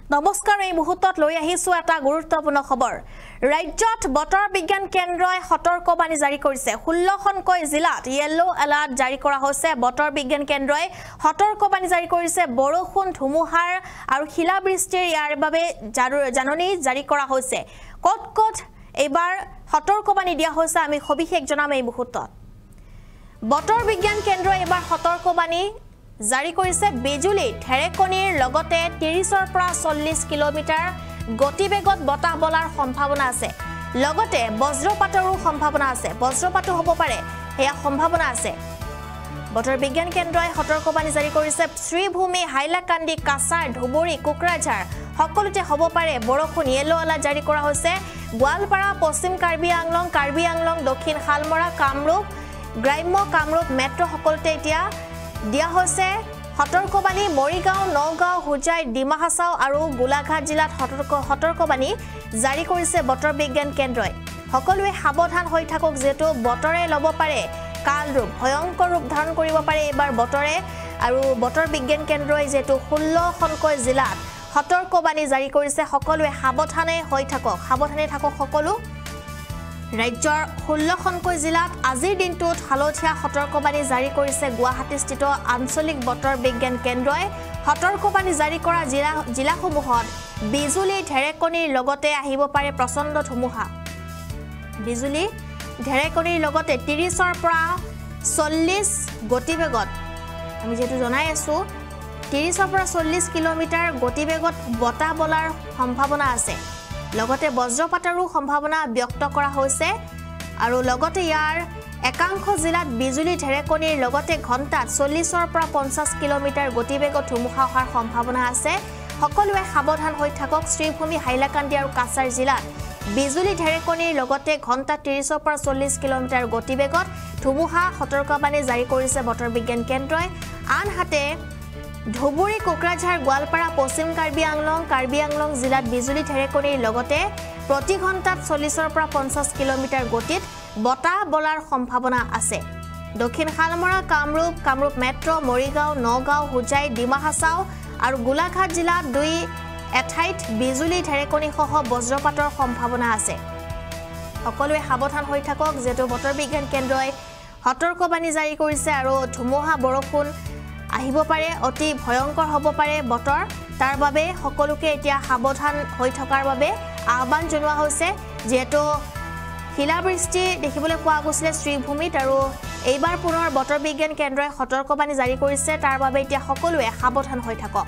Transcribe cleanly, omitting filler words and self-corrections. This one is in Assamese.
নমস্কাৰ এই মুহূৰ্তত লৈ আহিছো এটা গুৰুত্বপূৰ্ণ খবৰ ৰাজ্যত বতৰ বিজ্ঞান কেন্দ্ৰই সতৰ্কবাণী জাৰি কৰিছে 16খনকৈ জিলাত ইয়েলো এলাৰ্ট জাৰি কৰা হৈছে বতৰ বিজ্ঞান কেন্দ্ৰই সতৰ্কবাণী জাৰি কৰিছে বৰষুণ ধুমুহাৰ আৰু শিলাবৃষ্টিৰ ইয়াৰ বাবে জাননী জাৰি কৰা হৈছে কত এবাৰ সতৰ্কবাণী দিয়া হৈছে আমি সবিশেষ জনাম এই মুহূৰ্তত বতৰ বিজ্ঞান কেন্দ্ৰই এবাৰ সতৰ্কবাণী জাৰি কৰিছে বিজুলী ঢেৰেকণীৰ লগতে 30ৰ পৰা 40 কিলোমিটাৰ গতিবেগত বতাহ বলাৰ সম্ভাৱনা আছে লগতে বজ্ৰপাতৰো সম্ভাৱনা আছে বজ্ৰপাতো হ'ব পাৰে এয়া সম্ভাৱনা আছে বতৰ বিজ্ঞান কেন্দ্ৰই সতৰ্কবাণী জাৰি কৰিছে শ্ৰীভূমি হাইলাকান্দি কাছাৰ ধুবুৰী কোকৰাঝাৰ সকলোতে হ'ব পাৰে বৰষুণ ইয়েলো এলাৰ্ট জাৰি কৰা হৈছে গোৱালপাৰা পশ্চিম কাৰ্বি আংলং দক্ষিণ শালমৰা কামৰূপ গ্ৰাম্য কামৰূপ মেট্ৰ সকলোতে এতিয়া দিয়া হৈছে সতৰ্কবাণী মৰিগাঁও নগাঁও হুজাই ডিমা হাছাও আৰু গোলাঘাট জিলাত সতৰ্কবাণী জাৰি কৰিছে বতৰ বিজ্ঞান কেন্দ্ৰই সকলোৱে সাৱধান হৈ থাকক যেটো বতৰে লব পাৰে কাল ৰূপ ভয়ংকৰ ৰূপ ধাৰণ কৰিব পাৰে এবাৰ বতৰে আৰু বতৰ বিজ্ঞান কেন্দ্ৰই যেটো 16খনকৈ জিলাত সতৰ্কবাণী জাৰি কৰিছে সকলোৱে সাৱধানে হৈ থাকক সাৱধানে থাকক সকলো ৰাজ্যৰ 16খনকৈ জিলাত আজিৰ দিনটোত হালধীয়া সতৰ্কবাণী জাৰি কৰিছে গুৱাহাটীস্থিত আঞ্চলিক বতৰ বিজ্ঞান কেন্দ্ৰই সতৰ্কবাণী জাৰি কৰা জিলাসমূহত বিজুলী ঢেৰেকণীৰ লগতে আহিব পাৰে প্ৰচণ্ড ধুমুহা বিজুলী ঢেৰেকণীৰ লগতে 30ৰ পৰা 40 গতিবেগত আমি যেটো জনাই আছো 30ৰ পৰা 40 কিলোমিটাৰ গতিবেগত বতাহ বলাৰ সম্ভাৱনা আছে লগতে বজ্ৰপাতৰো সম্ভাৱনা ব্যক্ত কৰা হৈছে আৰু লগতে ইয়াৰ একাংশ জিলাত বিজুলী ঢেৰেকণীৰ লগতে ঘণ্টাত 40ৰ পৰা 50 কিলোমিটাৰ গতিবেগত ধুমুহা হোৱাৰ সম্ভাৱনা আছে সকলোৱে সাৱধান হৈ থাকক শ্ৰীভূমি হাইলাকান্দি আৰু কাছাৰ জিলাত বিজুলী ঢেৰেকণীৰ লগতে ঘণ্টাত 30ৰ পৰা 40 কিলোমিটাৰ গতিবেগত ধুমুহা সতৰ্কবাণী জাৰি কৰিছে বতৰ বিজ্ঞান কেন্দ্ৰই আনহাতে ধুবুৰী কোকৰাঝাৰ গোৱালপাৰা পশ্চিম কাৰ্বি আংলং জিলাত বিজুলী ঢেৰেকণীৰ লগতে প্ৰতি ঘণ্টাত 40ৰ পৰা 50 কিলোমিটাৰ গতিত বতাহ বলাৰ সম্ভাৱনা আছে দক্ষিণ শালমৰা কামৰূপ মেট্ৰ মৰিগাঁও নগাঁও হুজাই ডিমা হাছাও আৰু গোলাঘাট জিলাত দুই এঠাইত বিজুলী ঢেৰেকণী সহ বজ্ৰপাতৰ সম্ভাৱনা আছে সকলোৱে সাৱধান হৈ থাকক যেটো বতৰ বিজ্ঞান কেন্দ্ৰই সতৰ্কবাণী জাৰি কৰিছে আৰু ধুমুহা বৰষুণ আহিব পাৰে অতি ভয়ংকৰ হ'ব পাৰে বতৰ তাৰ বাবে সকলোকে এতিয়া সাৱধান হৈ থকাৰ বাবে আহ্বান জনোৱা হৈছে যেটো শিলাবৃষ্টি দেখিবলৈ পোৱা গৈছিল শ্ৰীভূমিত আৰু এইবাৰ পুনৰ বতৰ বিজ্ঞান কেন্দ্ৰই সতৰ্কবাণী জাৰি কৰিছে তাৰ বাবে এতিয়া সকলোৱে সাৱধান হৈ থাকক